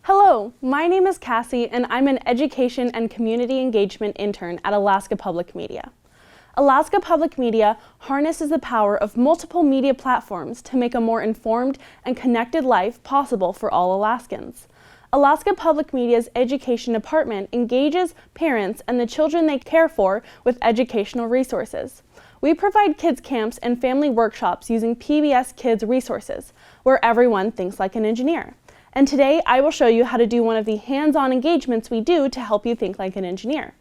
Hello, my name is Cassie and I'm an Education and Community Engagement intern at Alaska Public Media. Alaska Public Media harnesses the power of multiple media platforms to make a more informed and connected life possible for all Alaskans. Alaska Public Media's Education Department engages parents and the children they care for with educational resources. We provide kids camps and family workshops using PBS Kids resources, where everyone thinks like an engineer. And today I will show you how to do one of the hands-on engagements we do to help you think like an engineer.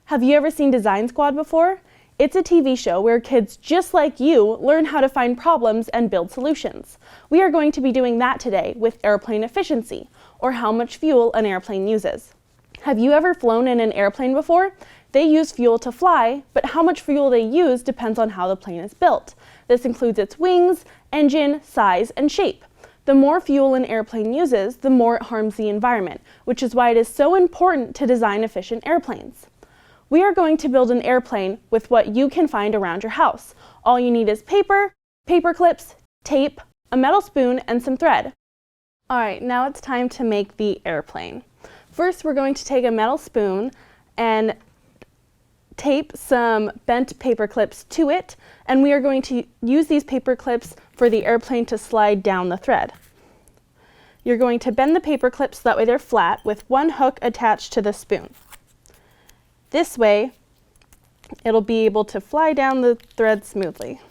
Have you ever seen Design Squad before? It's a TV show where kids just like you learn how to find problems and build solutions. We are going to be doing that today with airplane efficiency, or how much fuel an airplane uses. Have you ever flown in an airplane before? They use fuel to fly, but how much fuel they use depends on how the plane is built. This includes its wings, engine, size, and shape. The more fuel an airplane uses, the more it harms the environment, which is why it is so important to design efficient airplanes. We are going to build an airplane with what you can find around your house. All you need is paper, paper clips, tape, a metal spoon, and some thread. All right, now it's time to make the airplane. First, we're going to take a metal spoon and tape some bent paper clips to it, and we are going to use these paper clips for the airplane to slide down the thread. You're going to bend the paper clips so that way they're flat with one hook attached to the spoon. This way, it'll be able to fly down the thread smoothly.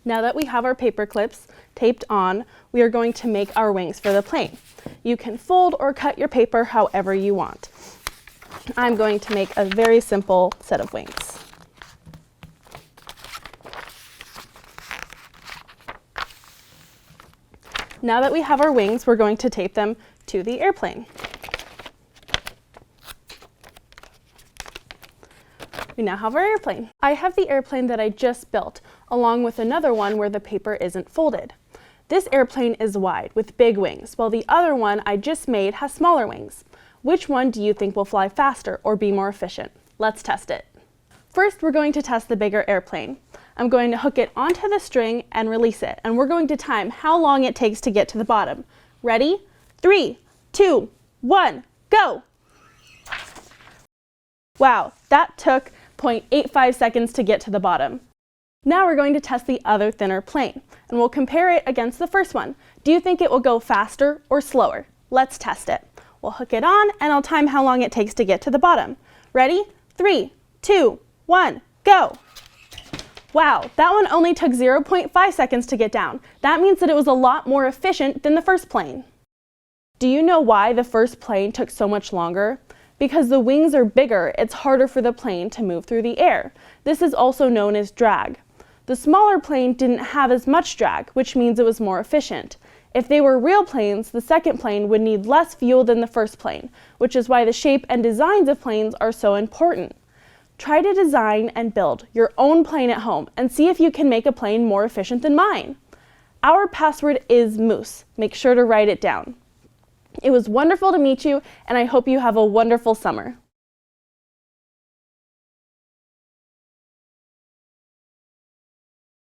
Now that we have our paper clips taped on, we are going to make our wings for the plane. You can fold or cut your paper however you want. I'm going to make a very simple set of wings. Now that we have our wings, we're going to tape them to the airplane. We now have our airplane. I have the airplane that I just built, along with another one where the paper isn't folded. This airplane is wide with big wings, while the other one I just made has smaller wings. Which one do you think will fly faster or be more efficient? Let's test it. First, we're going to test the bigger airplane. I'm going to hook it onto the string and release it, and we're going to time how long it takes to get to the bottom. Ready? 3, 2, 1, go! Wow, that took 0.85 seconds to get to the bottom. Now we're going to test the other thinner plane, and we'll compare it against the first one. Do you think it will go faster or slower? Let's test it. We'll hook it on, and I'll time how long it takes to get to the bottom. Ready? 3, 2, 1, go! Wow, that one only took 0.5 seconds to get down. That means that it was a lot more efficient than the first plane. Do you know why the first plane took so much longer? Because the wings are bigger, it's harder for the plane to move through the air. This is also known as drag. The smaller plane didn't have as much drag, which means it was more efficient. If they were real planes, the second plane would need less fuel than the first plane, which is why the shape and designs of planes are so important. Try to design and build your own plane at home and see if you can make a plane more efficient than mine. Our password is Moose. Make sure to write it down. It was wonderful to meet you, and I hope you have a wonderful summer.